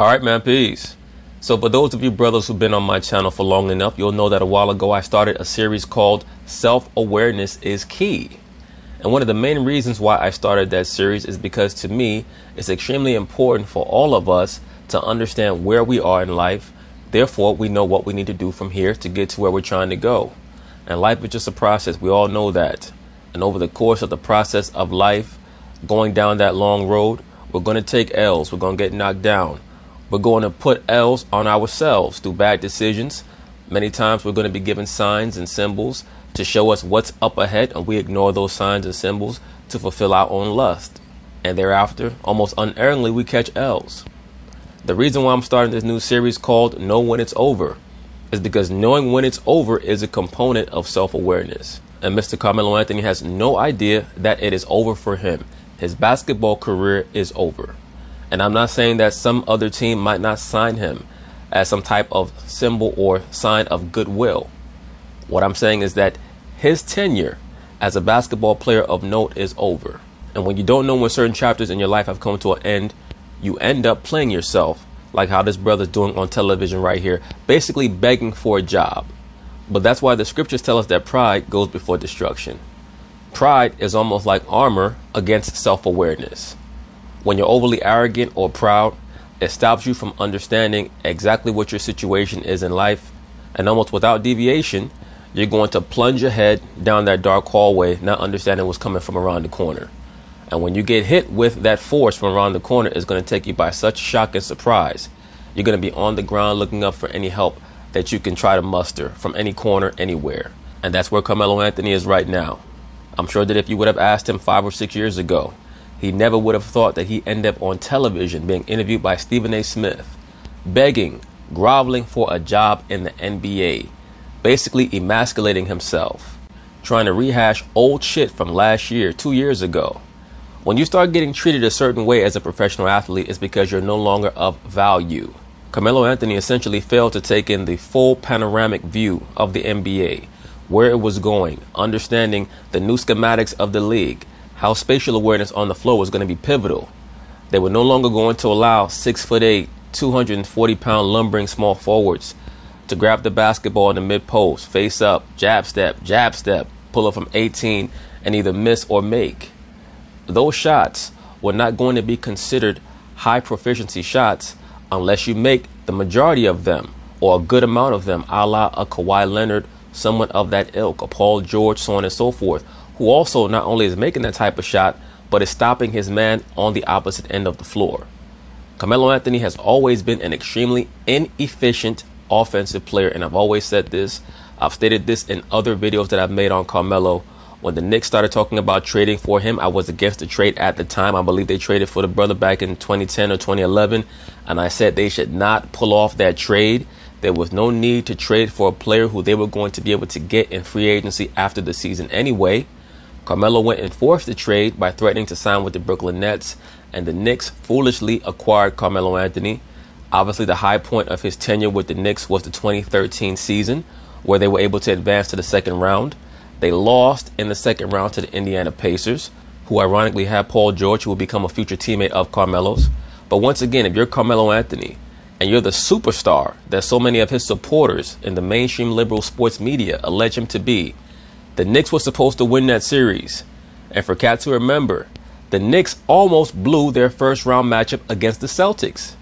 All right, man, peace. So for those of you brothers who've been on my channel for long enough, you'll know that a while ago I started a series called Self-Awareness is Key. And one of the main reasons why I started that series is because to me, it's extremely important for all of us to understand where we are in life. Therefore, we know what we need to do from here to get to where we're trying to go. And life is just a process. We all know that. And over the course of the process of life, going down that long road, we're going to take L's. We're going to get knocked down. We're going to put L's on ourselves through bad decisions. Many times we're going to be given signs and symbols to show us what's up ahead, and we ignore those signs and symbols to fulfill our own lust. And thereafter, almost unerringly, we catch L's. The reason why I'm starting this new series called Know When It's Over is because knowing when it's over is a component of self-awareness. And Mr. Carmelo Anthony has no idea that it is over for him. His basketball career is over. And I'm not saying that some other team might not sign him as some type of symbol or sign of goodwill. What I'm saying is that his tenure as a basketball player of note is over. And when you don't know when certain chapters in your life have come to an end, you end up playing yourself, like how this brother's doing on television right here, basically begging for a job. But that's why the scriptures tell us that pride goes before destruction. Pride is almost like armor against self-awareness. When you're overly arrogant or proud, it stops you from understanding exactly what your situation is in life. And almost without deviation, you're going to plunge ahead down that dark hallway, not understanding what's coming from around the corner. And when you get hit with that force from around the corner, it's going to take you by such shock and surprise. You're going to be on the ground looking up for any help that you can try to muster from any corner, anywhere. And that's where Carmelo Anthony is right now. I'm sure that if you would have asked him 5 or 6 years ago, he never would have thought that he'd end up on television being interviewed by Stephen A. Smith, begging, groveling for a job in the NBA, basically emasculating himself, trying to rehash old shit from last year, 2 years ago. When you start getting treated a certain way as a professional athlete, it's because you're no longer of value. Carmelo Anthony essentially failed to take in the full panoramic view of the NBA, where it was going, understanding the new schematics of the league, how spatial awareness on the floor was going to be pivotal. They were no longer going to allow 6'8", 240-pound lumbering small forwards to grab the basketball in the mid-post, face up, jab step, pull up from 18 and either miss or make. Those shots were not going to be considered high proficiency shots unless you make the majority of them or a good amount of them, a la a Kawhi Leonard, someone of that ilk, a Paul George, so on and so forth, who also not only is making that type of shot, but is stopping his man on the opposite end of the floor. Carmelo Anthony has always been an extremely inefficient offensive player, and I've always said this. I've stated this in other videos that I've made on Carmelo. When the Knicks started talking about trading for him, I was against the trade at the time. I believe they traded for the brother back in 2010 or 2011, and I said they should not pull off that trade. There was no need to trade for a player who they were going to be able to get in free agency after the season anyway. Carmelo went and forced the trade by threatening to sign with the Brooklyn Nets, and the Knicks foolishly acquired Carmelo Anthony. Obviously, the high point of his tenure with the Knicks was the 2013 season, where they were able to advance to the second round. They lost in the second round to the Indiana Pacers, who ironically had Paul George, who will become a future teammate of Carmelo's. But once again, if you're Carmelo Anthony and you're the superstar that so many of his supporters in the mainstream liberal sports media allege him to be, the Knicks were supposed to win that series. And for Cat to remember, the Knicks almost blew their first round matchup against the Celtics.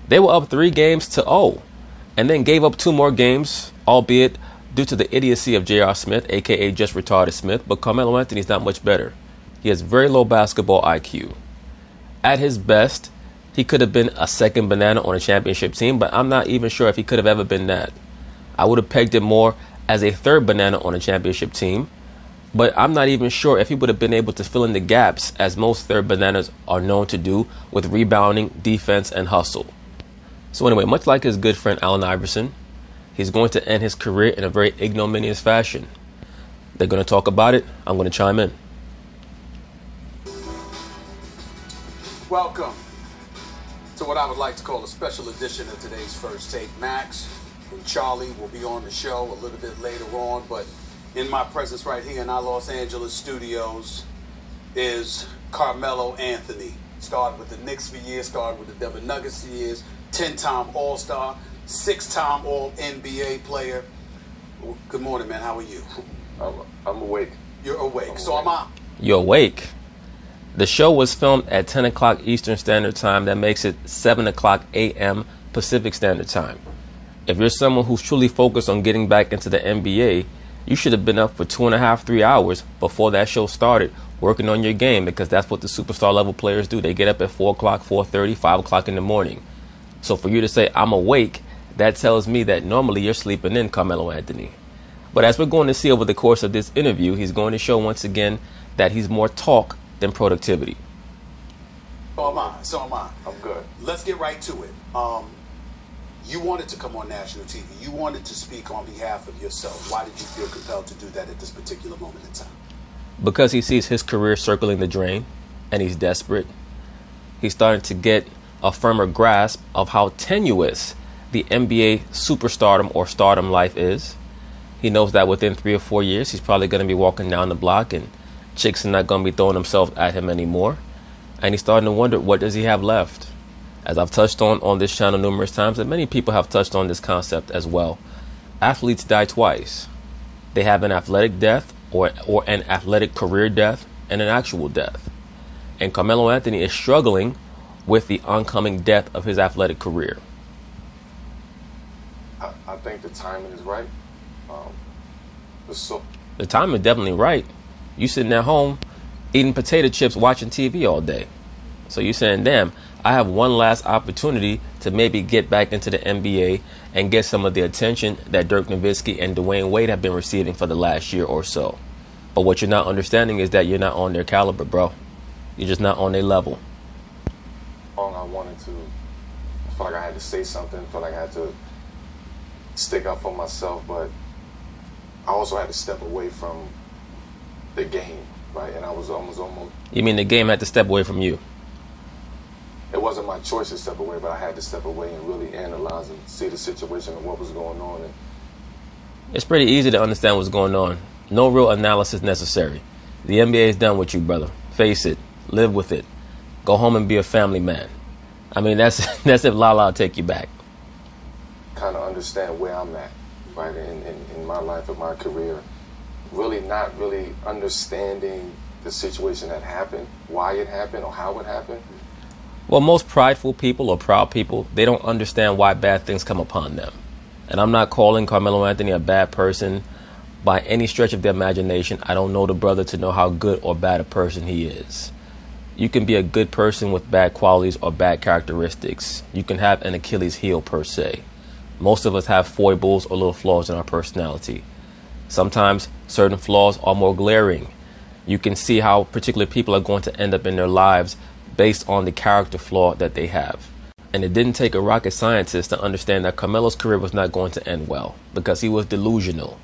They were up 3-0 and then gave up 2 more games, albeit due to the idiocy of J.R. Smith, aka just retarded Smith. But Carmelo Anthony's not much better. He has very low basketball IQ. At his best, he could have been a second banana on a championship team, but I'm not even sure if he could have ever been that. I would have pegged him more as a third banana on a championship team, but I'm not even sure if he would have been able to fill in the gaps as most third bananas are known to do with rebounding, defense, and hustle. So anyway, much like his good friend Allen Iverson, he's going to end his career in a very ignominious fashion. They're going to talk about it. I'm going to chime in. Welcome to what I would like to call a special edition of today's First Take. Max and Charlie will be on the show a little bit later on, but in my presence right here in our Los Angeles studios is Carmelo Anthony. Started with the Knicks for years, started with the Denver Nuggets for years, 10-time All-Star, 6-time All-NBA player. Good morning, man. How are you? I'm awake. You're awake. I'm So awake. am I. You're awake. The show was filmed at 10 o'clock Eastern Standard Time. That makes it 7 o'clock a.m. Pacific Standard Time. If you're someone who's truly focused on getting back into the NBA, you should have been up for 2.5, 3 hours before that show started working on your game, because that's what the superstar level players do. They get up at 4 o'clock, 4:30, 5 o'clock in the morning. So for you to say, I'm awake, that tells me that normally you're sleeping in, Carmelo Anthony. But as we're going to see over the course of this interview, he's going to show once again that he's more talk than productivity. So am I. So am I. I'm good. Let's get right to it. You wanted to come on national TV. You wanted to speak on behalf of yourself. Why did you feel compelled to do that at this particular moment in time? Because he sees his career circling the drain and he's desperate. He's starting to get a firmer grasp of how tenuous the NBA superstardom or stardom life is. He knows that within 3 or 4 years, he's probably going to be walking down the block and chicks are not going to be throwing themselves at him anymore. And he's starting to wonder, what does he have left? As I've touched on this channel numerous times, and many people have touched on this concept as well, athletes die twice. They have an athletic death or an athletic career death and an actual death. And Carmelo Anthony is struggling with the oncoming death of his athletic career. I think the timing is right. The timing is definitely right. You sitting at home eating potato chips, watching TV all day. So you're saying, damn, I have one last opportunity to maybe get back into the NBA and get some of the attention that Dirk Nowitzki and Dwayne Wade have been receiving for the last year or so. But what you're not understanding is that you're not on their caliber, bro. You're just not on their level. I wanted to, I felt like I had to say something, felt like I had to stick up for myself, but I also had to step away from the game, right? And I was almost. You mean the game had to step away from you? It wasn't my choice to step away, but I had to step away and really analyze and see the situation and what was going on. And it's pretty easy to understand what's going on. No real analysis necessary. The NBA is done with you, brother. Face it. Live with it. Go home and be a family man. I mean, that's if Lala take you back. Kind of understand where I'm at, right, in my life and my career. Really not really understanding the situation that happened, why it happened, or how it happened. Well, most prideful people or proud people, they don't understand why bad things come upon them. And I'm not calling Carmelo Anthony a bad person by any stretch of the imagination. I don't know the brother to know how good or bad a person he is. You can be a good person with bad qualities or bad characteristics. You can have an Achilles heel per se. Most of us have foibles or little flaws in our personality. Sometimes certain flaws are more glaring. You can see how particular people are going to end up in their lives based on the character flaw that they have. And it didn't take a rocket scientist to understand that Carmelo's career was not going to end well, because he was delusional.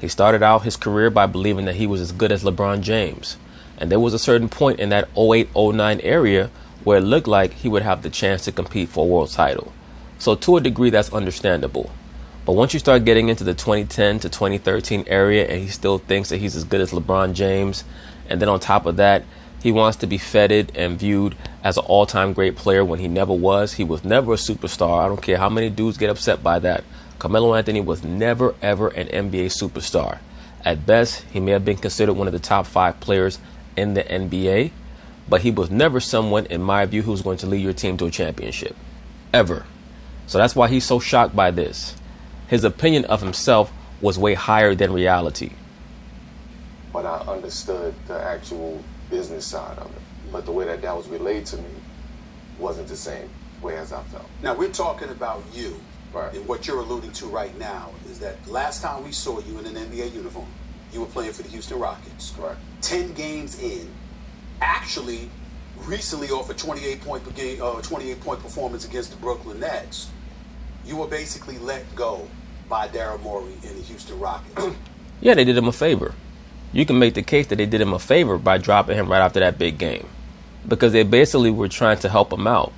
He started out his career by believing that he was as good as LeBron James. And there was a certain point in that 08-09 area where it looked like he would have the chance to compete for a world title. So to a degree, that's understandable. But once you start getting into the 2010 to 2013 area and he still thinks that he's as good as LeBron James, and then on top of that, he wants to be feted and viewed as an all-time great player when he never was. He was never a superstar. I don't care how many dudes get upset by that. Carmelo Anthony was never, ever an NBA superstar. At best, he may have been considered one of the top 5 players in the NBA, but he was never someone, in my view, who was going to lead your team to a championship. Ever. So that's why he's so shocked by this. His opinion of himself was way higher than reality. But I understood the actual business side of it. But the way that was relayed to me wasn't the same way as I felt. Now, we're talking about you. Right. And what you're alluding to right now is that last time we saw you in an NBA uniform, you were playing for the Houston Rockets. Right. 10 games in, actually recently off a 28-point performance against the Brooklyn Nets, you were basically let go by Daryl Morey in the Houston Rockets. Yeah, they did him a favor. You can make the case that they did him a favor by dropping him right after that big game, because they basically were trying to help him out.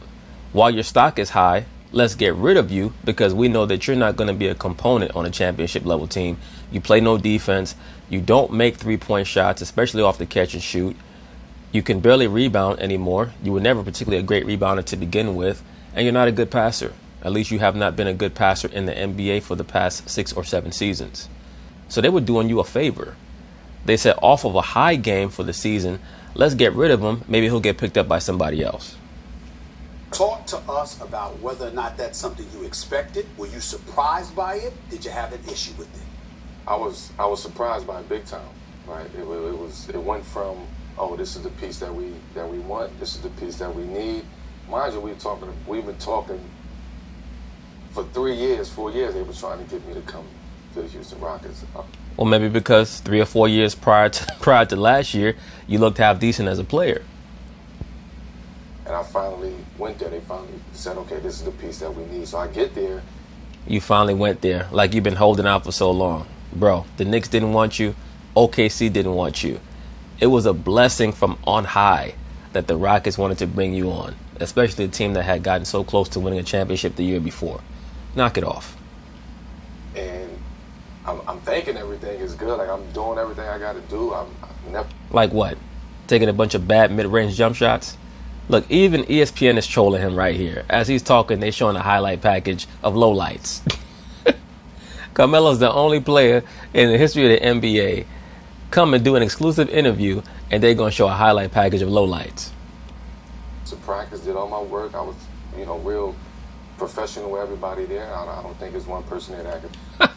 While your stock is high, let's get rid of you because we know that you're not going to be a component on a championship level team. You play no defense. You don't make 3-point shots, especially off the catch and shoot. You can barely rebound anymore. You were never particularly a great rebounder to begin with, and you're not a good passer. At least you have not been a good passer in the NBA for the past 6 or 7 seasons. So they were doing you a favor. They said off of a high game for the season, let's get rid of him. Maybe he'll get picked up by somebody else. Talk to us about whether or not that's something you expected. Were you surprised by it? Did you have an issue with it? I was surprised by it big time. Right? It went from, oh, this is the piece that we want. This is the piece that we need. Mind you, we've been talking for 3 years, 4 years. They were trying to get me to come to the Houston Rockets. Well, maybe because 3 or 4 years prior to last year, you looked half decent as a player. And I finally went there. They finally said, okay, this is the piece that we need. So I get there. You finally went there, like you've been holding out for so long. Bro, the Knicks didn't want you. OKC didn't want you. It was a blessing from on high that the Rockets wanted to bring you on, especially a team that had gotten so close to winning a championship the year before. Knock it off. And I'm thinking everything is good. Like, I'm doing everything I got to do. I'm never. Like what? Taking a bunch of bad mid-range jump shots? Look, even ESPN is trolling him right here. As he's talking, they're showing a highlight package of lowlights. Carmelo's the only player in the history of the NBA come and do an exclusive interview, and they're going to show a highlight package of lowlights. To practice, did all my work. I was, real professional with everybody there. I don't think there's one person there that could.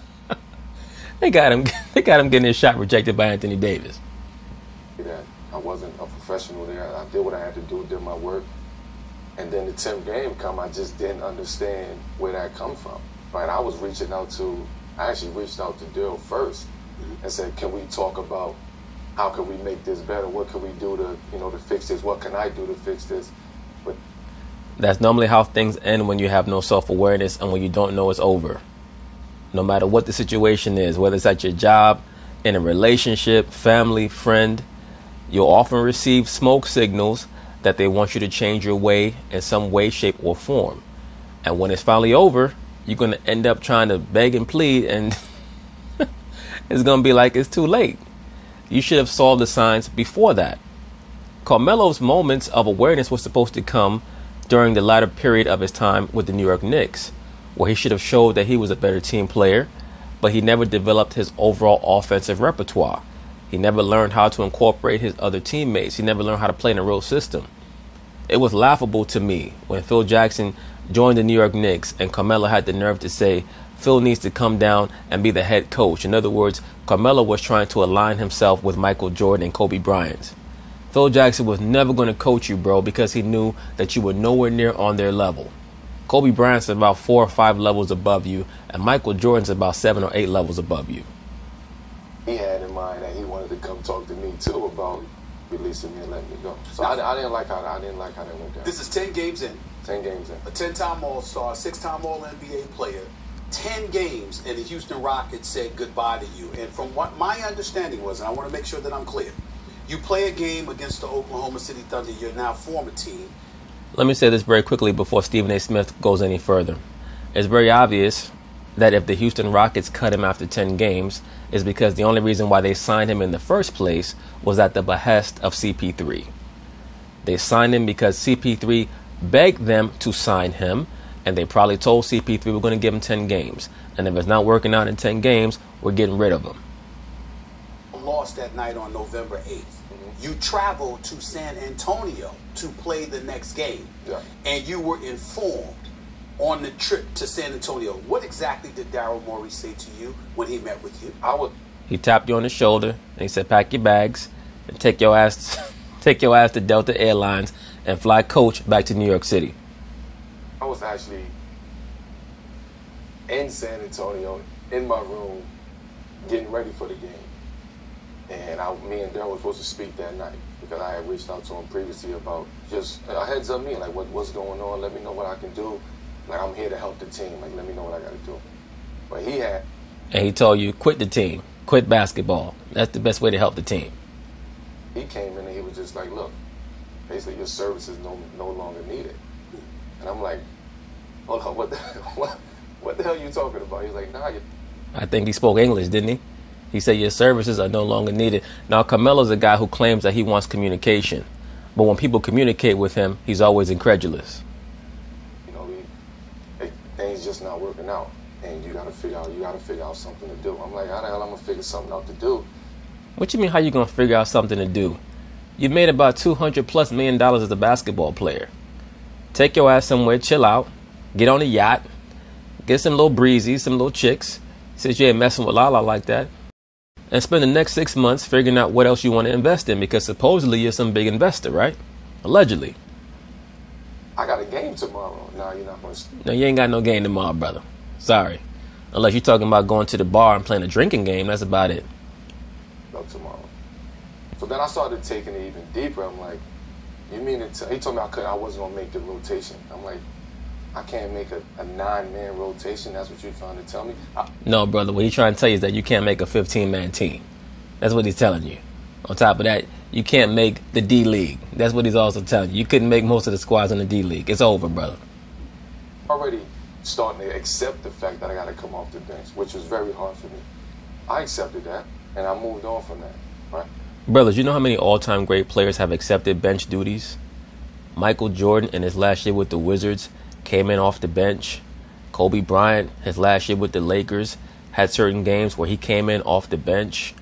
They got him getting his shot rejected by Anthony Davis. That I wasn't a professional there. I did what I had to do, did my work. And then the 10th game come, I just didn't understand where that come from. Right? I actually reached out to Daryl first and said, can we talk about how can we make this better? What can we do to fix this? What can I do to fix this? But that's normally how things end when you have no self-awareness and when you don't know it's over. No matter what the situation is, whether it's at your job, in a relationship, family, friend, you'll often receive smoke signals that they want you to change your way in some way, shape, or form. And when it's finally over, you're going to end up trying to beg and plead, and it's going to be like it's too late. You should have saw the signs before that. Carmelo's moments of awareness were supposed to come during the latter period of his time with the New York Knicks, where he should have showed that he was a better team player, but he never developed his overall offensive repertoire. He never learned how to incorporate his other teammates. He never learned how to play in a real system. It was laughable to me when Phil Jackson joined the New York Knicks and Carmelo had the nerve to say Phil needs to come down and be the head coach. In other words, Carmelo was trying to align himself with Michael Jordan and Kobe Bryant. Phil Jackson was never going to coach you, bro, because he knew that you were nowhere near on their level. Kobe Bryant's about 4 or 5 levels above you, and Michael Jordan's about 7 or 8 levels above you. He had in mind that he wanted to come talk to me too about releasing me and letting me go. So I didn't like how that went down. This is 10 games in. 10 games in. A 10-time All-Star, 6-time All-NBA player. 10 games, and the Houston Rockets said goodbye to you. And from what my understanding was, and I want to make sure that I'm clear, you play a game against the Oklahoma City Thunder, your now former team. Let me say this very quickly before Stephen A. Smith goes any further. It's very obvious that if the Houston Rockets cut him after 10 games, is because the only reason why they signed him in the first place was at the behest of CP3. They signed him because CP3 begged them to sign him, and they probably told CP3 we're going to give him 10 games. And if it's not working out in 10 games, we're getting rid of him. Lost that night on November 8th. You traveled to San Antonio to play the next game. Yeah. And you were informed on the trip to San Antonio. What exactly did Daryl Morey say to you when he met with you? He tapped you on the shoulder and he said, pack your bags and take your ass to Delta Airlines and fly coach back to New York City. I was actually in San Antonio, in my room, getting ready for the game. And me and Daryl were supposed to speak that night because I had reached out to him previously about just a heads up me, like what's going on, let me know what I can do. Like, I'm here to help the team, like let me know what I got to do. But and he told you, quit the team, quit basketball. That's the best way to help the team. He came in and he was just like, look, basically your services no longer needed. And I'm like, hold on, what the hell are you talking about? He's like, nah. I think he spoke English, didn't he? He said your services are no longer needed. Now, Carmelo's a guy who claims that he wants communication. But when people communicate with him, he's always incredulous. You know, things just not working out, and you gotta figure out something to do. I'm like, how the hell I'm gonna figure something out to do? What you mean? How you gonna figure out something to do? You've made about $200+ million as a basketball player. Take your ass somewhere, chill out, get on a yacht, get some little breezies, some little chicks, since you ain't messing with Lala like that, and spend the next 6 months figuring out what else you want to invest in, because supposedly you're some big investor, right? Allegedly. I got a game tomorrow. No, you're not gonna. No, you ain't got no game tomorrow, brother. Sorry. Unless you're talking about going to the bar and playing a drinking game, that's about it. No, tomorrow. So then I started taking it even deeper. I'm like, you mean it? He told me I wasn't gonna make the rotation. I'm like, I can't make a 9-man rotation. That's what you're trying to tell me? No, brother. What he's trying to tell you is that you can't make a 15-man team. That's what he's telling you. On top of that, you can't make the D League. That's what he's also telling you. You couldn't make most of the squads in the D League. It's over, brother. Already starting to accept the fact that I got to come off the bench, which was very hard for me. I accepted that, and I moved on from that, right? Brothers, you know how many all-time great players have accepted bench duties? Michael Jordan, in his last year with the Wizards, came in off the bench. Kobe Bryant, his last year with the Lakers, had certain games where he came in off the bench.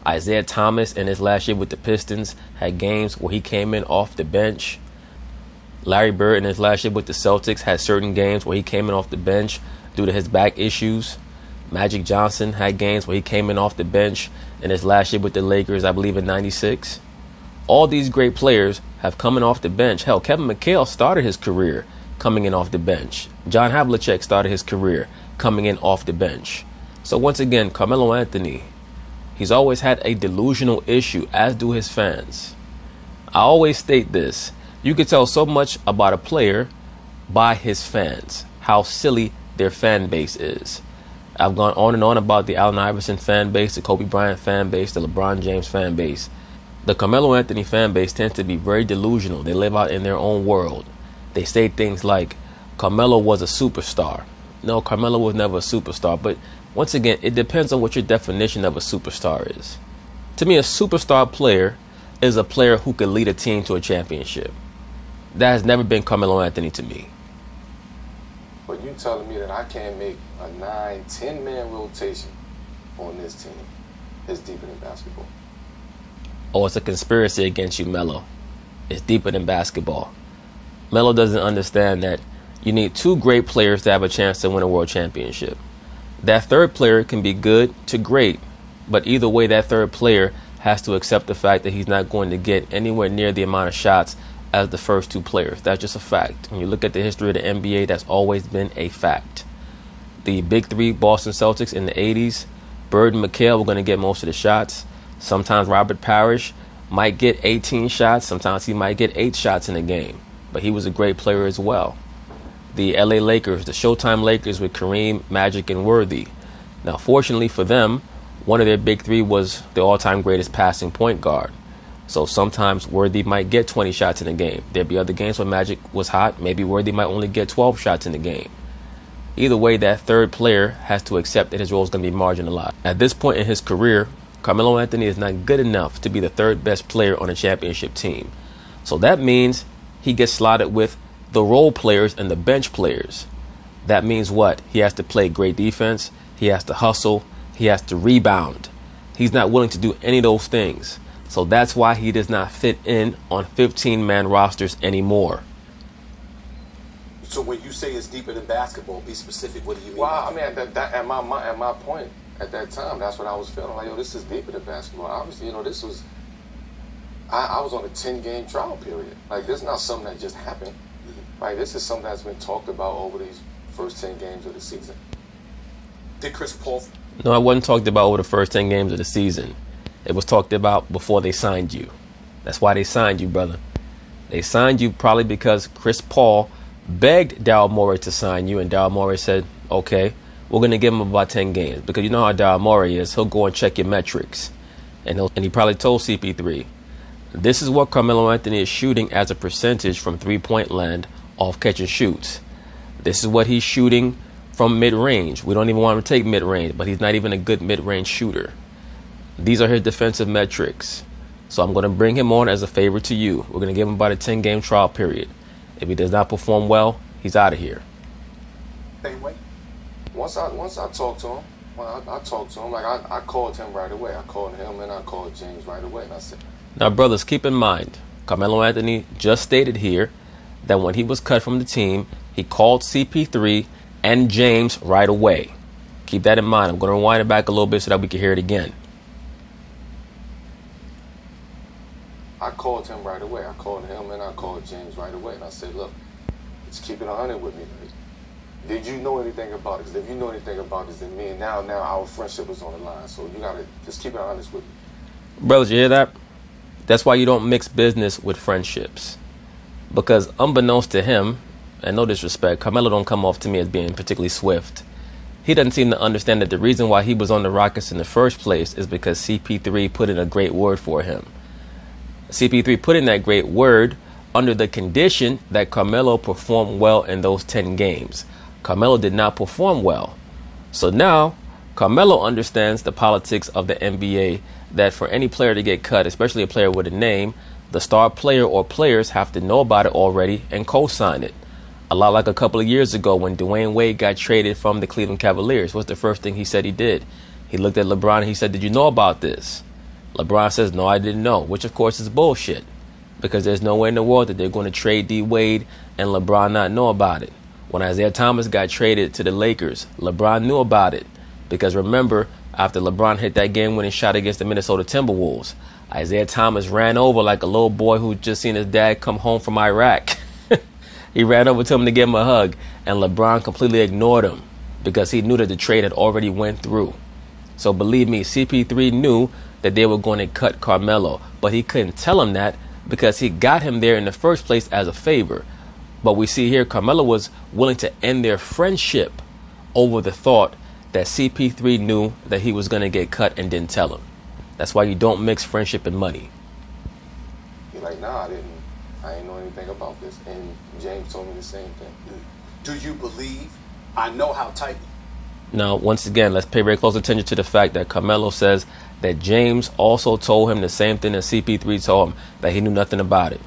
Isaiah Thomas, in his last year with the Pistons, had games where he came in off the bench. Larry Bird, in his last year with the Celtics, had certain games where he came in off the bench due to his back issues. Magic Johnson had games where he came in off the bench in his last year with the Lakers, I believe in '96. All these great players have come in off the bench. Hell, Kevin McHale started his career coming in off the bench. John Havlicek started his career coming in off the bench. So once again, Carmelo Anthony, he's always had a delusional issue, as do his fans. I always state this. You can tell so much about a player by his fans, how silly their fan base is. I've gone on and on about the Allen Iverson fan base, the Kobe Bryant fan base, the LeBron James fan base. The Carmelo Anthony fan base tends to be very delusional. They live out in their own world. They say things like, Carmelo was a superstar. No, Carmelo was never a superstar. But once again, it depends on what your definition of a superstar is. To me, a superstar player is a player who could lead a team to a championship. That has never been Carmelo Anthony to me. But you telling me that I can't make a 9-10-man rotation on this team is deeper than basketball. Oh, it's a conspiracy against you, Melo. It's deeper than basketball. Melo doesn't understand that you need 2 great players to have a chance to win a world championship. That third player can be good to great, but either way, that third player has to accept the fact that he's not going to get anywhere near the amount of shots as the first 2 players. That's just a fact. When you look at the history of the NBA, that's always been a fact. The big 3 Boston Celtics in the 80s, Bird and McHale were going to get most of the shots. Sometimes Robert Parrish might get 18 shots. Sometimes he might get 8 shots in a game. But he was a great player as well. The LA Lakers, the Showtime Lakers with Kareem, Magic, and Worthy. Now, fortunately for them, one of their big 3 was the all-time greatest passing point guard. So sometimes Worthy might get 20 shots in a game. There'd be other games when Magic was hot. Maybe Worthy might only get 12 shots in the game. Either way, that third player has to accept that his role is going to be marginalized. At this point in his career, Carmelo Anthony is not good enough to be the third best player on a championship team. So that means he gets slotted with the role players and the bench players. That means what? He has to play great defense. He has to hustle. He has to rebound. He's not willing to do any of those things. So that's why he does not fit in on 15-man rosters anymore. So when you say it's deeper than basketball, be specific. What do you mean? Well, I mean, at my point at that time, that's what I was feeling like. Yo, this is deeper than basketball. Obviously, you know, this was. I was on a 10-game trial period. Like, this is not something that just happened. Like, this is something that's been talked about over these first 10 games of the season. Did Chris Paul? No, it wasn't talked about over the first 10 games of the season. It was talked about before they signed you. That's why they signed you, brother. They signed you probably because Chris Paul begged Daryl Morey to sign you, and Daryl Morey said, okay, we're going to give him about 10 games. Because you know how Daryl Morey is. He'll go and check your metrics. And he probably told CP3, this is what Carmelo Anthony is shooting as a percentage from three-point land off catch and shoots. This is what he's shooting from mid-range. We don't even want him to take mid-range, but he's not even a good mid-range shooter. These are his defensive metrics. So I'm going to bring him on as a favor to you. We're going to give him about a 10-game trial period. If he does not perform well, he's out of here. Same way. Once I talked to him, I talked to him, like I called him right away. I called him and I called James right away, and I said. Now, brothers, keep in mind, Carmelo Anthony just stated here that when he was cut from the team, he called CP3 and James right away. Keep that in mind. I'm going to rewind it back a little bit so that we can hear it again. I called him right away. I called him and I called James right away. And I said, look, just keep it 100 with me. Did you know anything about it? Because if you know anything about this, then me and now our friendship is on the line. So you got to just keep it honest with me. Brothers, you hear that? That's why you don't mix business with friendships. Because unbeknownst to him, and no disrespect, Carmelo don't come off to me as being particularly swift. He doesn't seem to understand that the reason why he was on the Rockets in the first place is because CP3 put in a great word for him. CP3 put in that great word under the condition that Carmelo performed well in those 10 games. Carmelo did not perform well. So now Carmelo understands the politics of the NBA, that for any player to get cut, especially a player with a name, the star player or players have to know about it already and co-sign it. A lot like a couple of years ago when Dwayne Wade got traded from the Cleveland Cavaliers. What's the first thing he said he did? He looked at LeBron and he said, "Did you know about this?" LeBron says, "No, I didn't know," which of course is bullshit, because there's no way in the world that they're going to trade D Wade and LeBron not know about it. When Isaiah Thomas got traded to the Lakers, LeBron knew about it, because remember, after LeBron hit that game-winning shot against the Minnesota Timberwolves, Isaiah Thomas ran over like a little boy who just seen his dad come home from Iraq. He ran over to him to give him a hug, and LeBron completely ignored him because he knew that the trade had already went through. So believe me, CP3 knew that they were going to cut Carmelo, but he couldn't tell him that because he got him there in the first place as a favor. But we see here Carmelo was willing to end their friendship over the thought that CP3 knew that he was going to get cut and didn't tell him. That's why you don't mix friendship and money. He's like, nah, I didn't know anything about this. And James told me the same thing. Do you believe? I know how tight. Now, once again, let's pay very close attention to the fact that Carmelo says that James also told him the same thing that CP3 told him, that he knew nothing about it.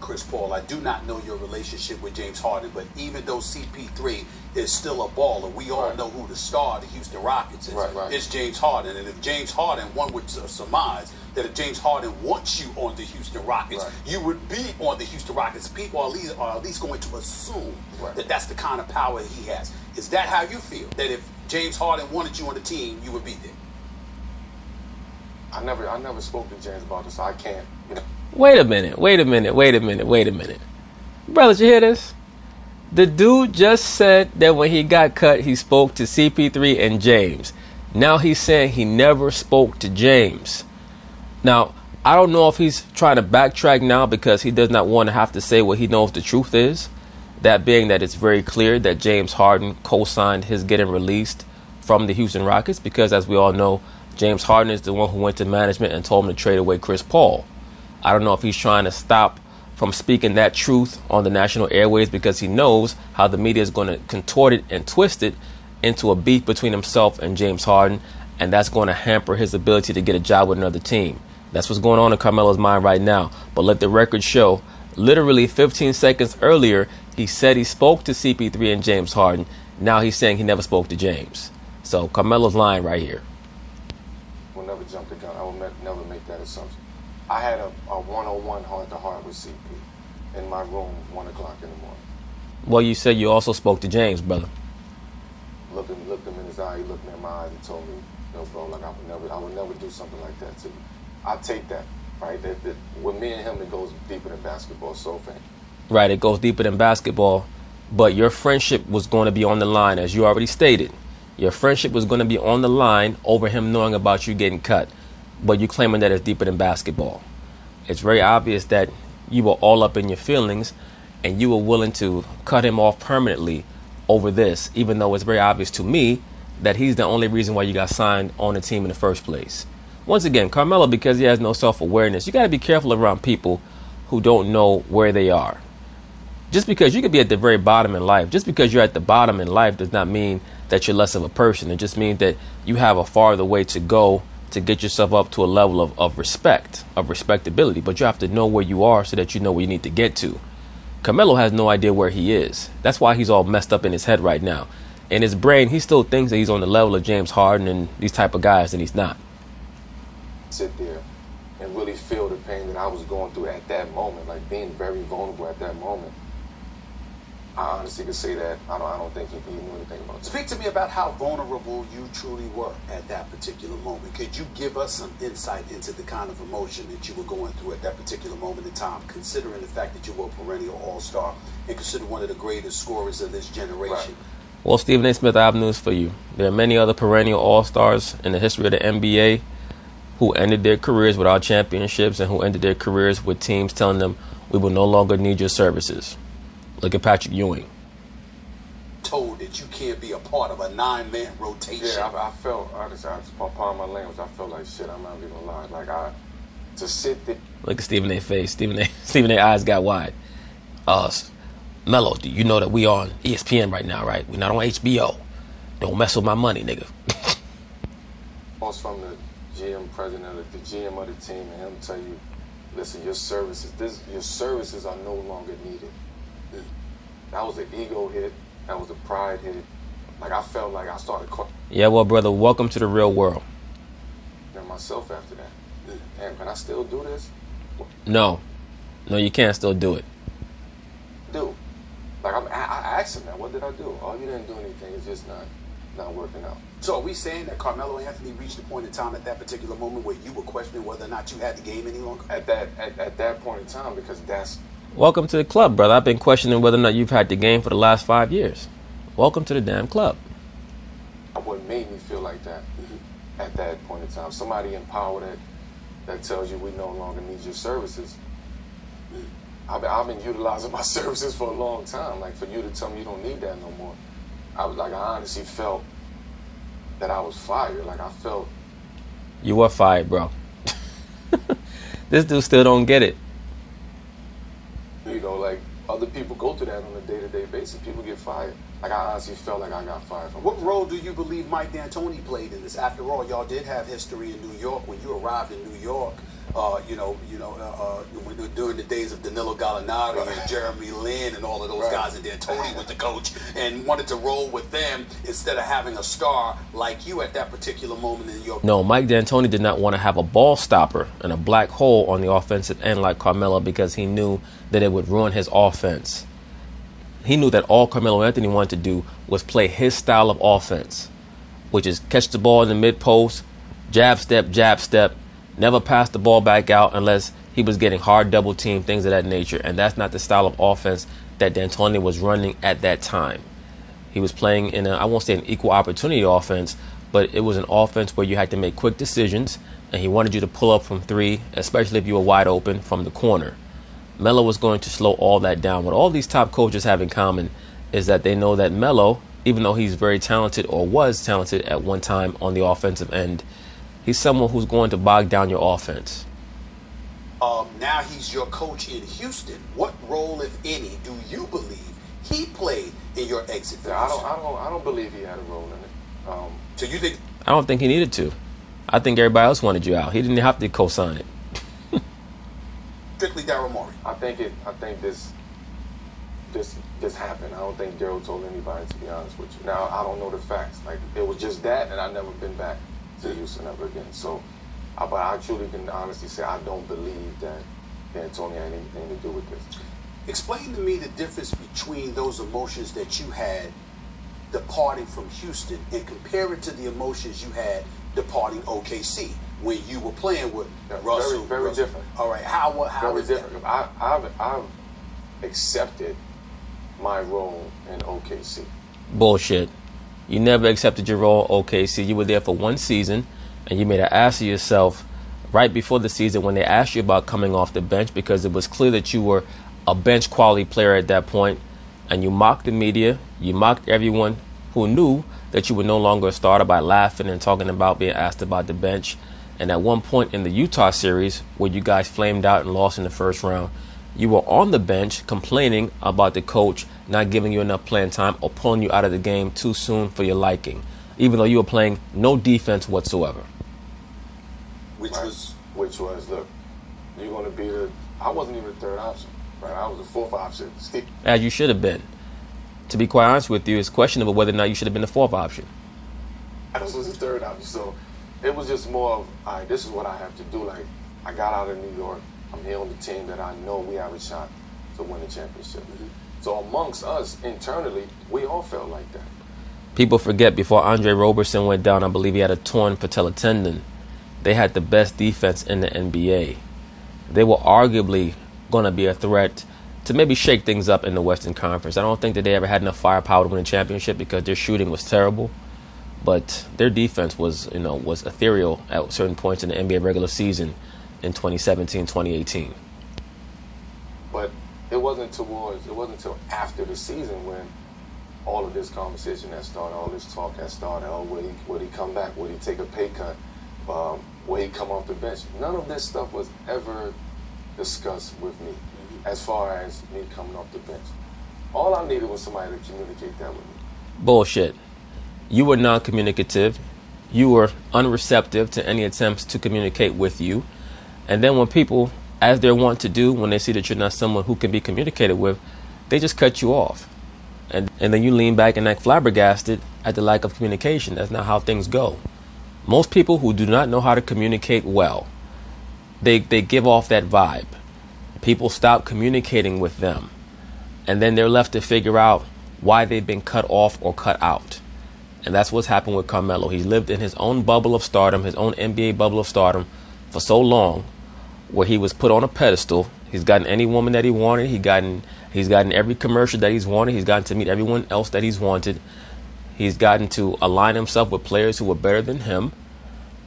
Chris Paul, I do not know your relationship with James Harden, but even though CP3 is still a baller, we all know who the star of the Houston Rockets is. Right. It's James Harden. And if James Harden, one would surmise that if James Harden wants you on the Houston Rockets, you would be on the Houston Rockets. People are at least going to assume that that's the kind of power he has. Is that how you feel? That if James Harden wanted you on the team, you would be there? I never spoke to James about this, so I can't, Wait a minute. Brothers, you hear this? The dude just said that when he got cut, he spoke to CP3 and James. Now he's saying he never spoke to James. Now, I don't know if he's trying to backtrack now because he does not want to have to say what he knows the truth is. That being that it's very clear that James Harden co-signed his getting released from the Houston Rockets, because as we all know, James Harden is the one who went to management and told him to trade away Chris Paul. I don't know if he's trying to stop from speaking that truth on the national airways because he knows how the media is going to contort it and twist it into a beef between himself and James Harden, and that's going to hamper his ability to get a job with another team. That's what's going on in Carmelo's mind right now. But let the record show, literally 15 seconds earlier, he said he spoke to CP3 and James Harden. Now he's saying he never spoke to James. So Carmelo's lying right here. We'll never jump the gun. I will never make that assumption. I had a one-on-one heart-to-heart with CP in my room, 1 o'clock in the morning. Well, you said you also spoke to James, brother. Looked him in his eye. He looked me in my eyes and told me, bro, like I would never do something like that to you. I take that, right? That with me and him, it goes deeper than basketball. So, fan. Right, it goes deeper than basketball, but your friendship was going to be on the line, as you already stated. Your friendship was going to be on the line over him knowing about you getting cut. But you claiming that it's deeper than basketball. It's very obvious that you were all up in your feelings and you were willing to cut him off permanently over this, even though it's very obvious to me that he's the only reason why you got signed on the team in the first place. Once again, Carmelo, because he has no self-awareness, you got to be careful around people who don't know where they are. Just because you could be at the very bottom in life, just because you're at the bottom in life does not mean that you're less of a person. It just means that you have a farther way to go to get yourself up to a level of respect, of respectability. But you have to know where you are so that you know where you need to get to. Carmelo has no idea where he is. That's why he's all messed up in his head right now. In his brain, he still thinks that he's on the level of James Harden and these type of guys, and he's not. Sit there and really feel the pain that I was going through at that moment, like being very vulnerable at that moment. I honestly could say that I don't think he knew anything about that. Speak to me about how vulnerable you truly were at that particular moment. Could you give us some insight into the kind of emotion that you were going through at that particular moment in time, considering the fact that you were a perennial all-star and considered one of the greatest scorers of this generation? Right. Well, Stephen A. Smith, I have news for you. There are many other perennial all-stars in the history of the NBA who ended their careers without championships and who ended their careers with teams telling them, we will no longer need your services. Look at Patrick Ewing. Told that you can't be a part of a 9-man rotation. Yeah, I felt, honestly, pardon my language, I felt like shit, I'm not even gonna lie. Like, to sit there. Look at Stephen A.'s face. Stephen A. eyes got wide. Melo, do you know that we on ESPN right now, right? We're not on HBO. Don't mess with my money, nigga. Calls from the GM president, the GM of the team, and him tell you, listen, your services are no longer needed. That was an ego hit. That was a pride hit. Like, I felt like I started Yeah, well, brother, welcome to the real world. And myself after that. Damn, can I still do this? No, you can't still do it. Dude, like I asked him that. What did I do? Oh, you didn't do anything. It's just not working out. So are we saying that Carmelo Anthony reached a point in time at that particular moment where you were questioning whether or not you had the game any longer? At that point in time, because that's... Welcome to the club, brother. I've been questioning whether or not you've had the game for the last 5 years. Welcome to the damn club. What made me feel like that at that point in time? Somebody in power that tells you we no longer need your services. I've been utilizing my services for a long time. Like, for you to tell me you don't need that no more. I honestly felt that I was fired. Like, I felt... You were fired, bro. This dude still don't get it. You know, like, other people go through that on a day-to-day basis. People get fired. Like, I honestly felt like I got fired from What role do you believe Mike D'Antoni played in this? After all, y'all did have history in New York. When you arrived in New York, during the days of Danilo Gallinari and Jeremy Lin and all of those guys, and D'Antoni was the coach and wanted to roll with them instead of having a star like you at that particular moment in New York. No, Mike D'Antoni did not want to have a ball stopper and a black hole on the offensive end like Carmelo because he knew that it would ruin his offense. He knew that all Carmelo Anthony wanted to do was play his style of offense, which is catch the ball in the mid-post, jab step, never pass the ball back out unless he was getting hard double team, things of that nature. And that's not the style of offense that D'Antoni was running at that time. He was playing in I won't say an equal opportunity offense, but it was an offense where you had to make quick decisions, and he wanted you to pull up from three, especially if you were wide open from the corner. Melo was going to slow all that down. What all these top coaches have in common is that they know that Melo, even though he's very talented or was talented at one time on the offensive end, he's someone who's going to bog down your offense. Now he's your coach in Houston. What role, if any, do you believe he played in your exit? I don't believe he had a role in it. So you think? I don't think he needed to. I think everybody else wanted you out. He didn't have to co-sign it. Strictly Daryl Morey. I think this happened. I don't think Daryl told anybody, to be honest with you. Now, I don't know the facts. Like, it was just that, and I've never been back to Houston ever again. So, but I truly can honestly say I don't believe that D'Antoni had anything to do with this. Explain to me the difference between those emotions that you had departing from Houston and compare it to the emotions you had departing OKC when you were playing with Russell. Very different. All right, how very is different. that? I've accepted my role in OKC. Bullshit. You never accepted your role in OKC. You were there for one season, and you made an ass of yourself right before the season when they asked you about coming off the bench, because it was clear that you were a bench quality player at that point, and you mocked the media. You mocked everyone who knew that you were no longer a starter by laughing and talking about being asked about the bench. And at one point in the Utah series, where you guys flamed out and lost in the first round, you were on the bench complaining about the coach not giving you enough playing time or pulling you out of the game too soon for your liking, even though you were playing no defense whatsoever. which was, look, you're going to be I wasn't even the third option, right? I was the fourth option. As you should have been. To be quite honest with you, it's questionable whether or not you should have been the fourth option. I was the third option, so it was just more of, all right, this is what I have to do. Like, I got out of New York. I'm here on the team that I know we have a shot to win the championship. So amongst us, internally, we all felt like that. People forget, before Andre Roberson went down, I believe he had a torn patella tendon. They had the best defense in the NBA. They were arguably going to be a threat to maybe shake things up in the Western Conference. I don't think that they ever had enough firepower to win a championship because their shooting was terrible. But their defense was ethereal at certain points in the NBA regular season in 2017, 2018. But it wasn't until after the season when all of this conversation had started, all this talk had started. Oh, would he come back? Would he take a pay cut? Would he come off the bench? None of this stuff was ever discussed with me as far as me coming off the bench. All I needed was somebody to communicate that with me. Bullshit. You were non-communicative. You were unreceptive to any attempts to communicate with you. And then when people, as they're wont to do, when they see that you're not someone who can be communicated with, they just cut you off. And then you lean back and act flabbergasted at the lack of communication. That's not how things go. Most people who do not know how to communicate well, they give off that vibe. People stop communicating with them. And then they're left to figure out why they've been cut off or cut out. And that's what's happened with Carmelo. He's lived in his own bubble of stardom, his own NBA bubble of stardom for so long, where he was put on a pedestal. He's gotten any woman that he wanted. He's gotten every commercial that he's wanted. He's gotten to meet everyone else that he's wanted. He's gotten to align himself with players who were better than him.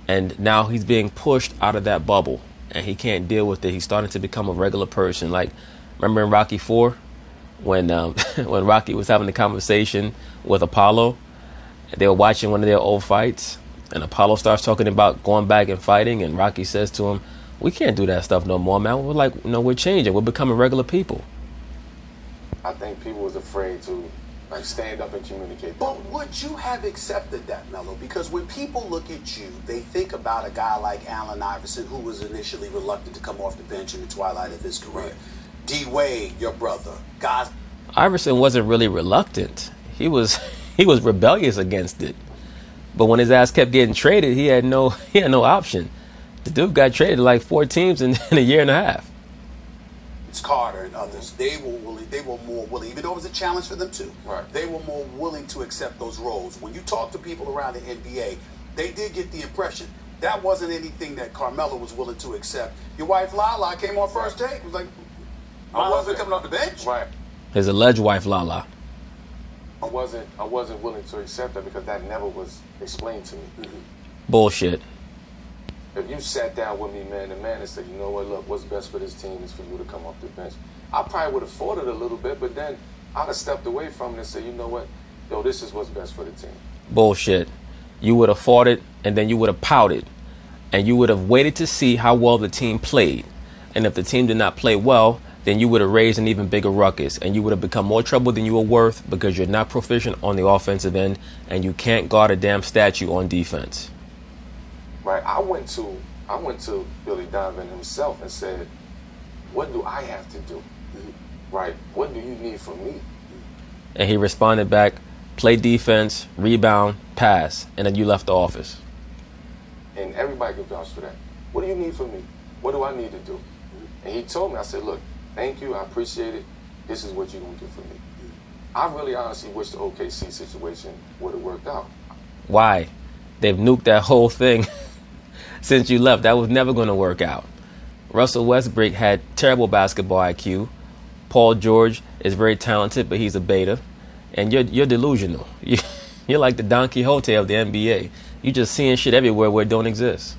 And now he's being pushed out of that bubble. And he can't deal with it. He's starting to become a regular person. Like, remember in Rocky IV, when when Rocky was having the conversation with Apollo, they were watching one of their old fights, and Apollo starts talking about going back and fighting, and Rocky says to him, "We can't do that stuff no more, man. We're like, we're changing. We're becoming regular people." I think people was afraid to stand up and communicate. But would you have accepted that, Melo? Because when people look at you, they think about a guy like Allen Iverson, who was initially reluctant to come off the bench in the twilight of his career. D. Wade, your brother. Guys. Iverson wasn't really reluctant. He was rebellious against it. But when his ass kept getting traded, he had no option. The dude got traded to like 4 teams in a year and a half. It's Carter and others. They were more willing, even though it was a challenge for them too. Right. They were more willing to accept those roles. When you talk to people around the NBA, they did get the impression that wasn't anything that Carmelo was willing to accept. Your wife Lala came on first take. Was like, I wasn't coming off the bench. Right. His alleged wife Lala. I wasn't willing to accept that because that never was explained to me. Bullshit. If you sat down with me man to man and said, you know what, look, what's best for this team is for you to come off the bench, I probably would have fought it a little bit, but then I'd have stepped away from it and said, you know what, this is what's best for the team. Bullshit. You would have fought it, and then you would have pouted, and you would have waited to see how well the team played. And if the team did not play well, then you would have raised an even bigger ruckus, and you would have become more trouble than you were worth because you're not proficient on the offensive end, and you can't guard a damn statue on defense. Right. I went to Billy Donovan himself and said, what do I have to do? Right. What do you need from me? And he responded back, play defense, rebound, pass, and then you left the office. And everybody can vouch for that. What do you need from me? What do I need to do? And he told me, I said, look, thank you, I appreciate it. This is what you're going to do for me. I really honestly wish the OKC situation would have worked out. Why? They've nuked that whole thing since you left. That was never going to work out. Russell Westbrook had terrible basketball IQ. Paul George is very talented, but he's a beta. And you're delusional. You're like the Don Quixote of the NBA. You're just seeing shit everywhere where it don't exist.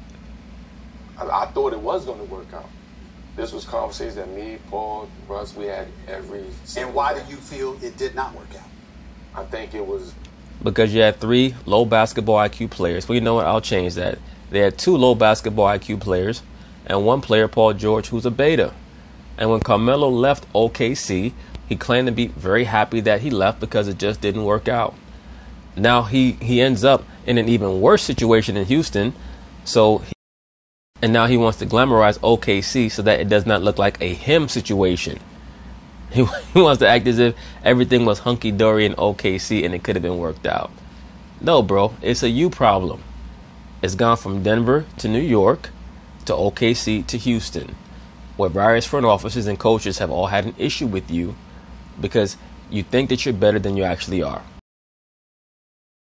I thought it was going to work out. This was conversations that me, Paul, Russ, we had every single And why day. do you feel it did not work out? I think it was Because you had 3 low basketball IQ players. Well, you know what? I'll change that. They had 2 low basketball IQ players and 1 player, Paul George, who's a beta. And when Carmelo left OKC, he claimed to be very happy that he left because it just didn't work out. Now he ends up in an even worse situation in Houston. So And now he wants to glamorize OKC so that it does not look like a him situation. He wants to act as if everything was hunky-dory in OKC and it could have been worked out. No, bro, it's a you problem. It's gone from Denver to New York to OKC to Houston, where various front offices and coaches have all had an issue with you because you think that you're better than you actually are.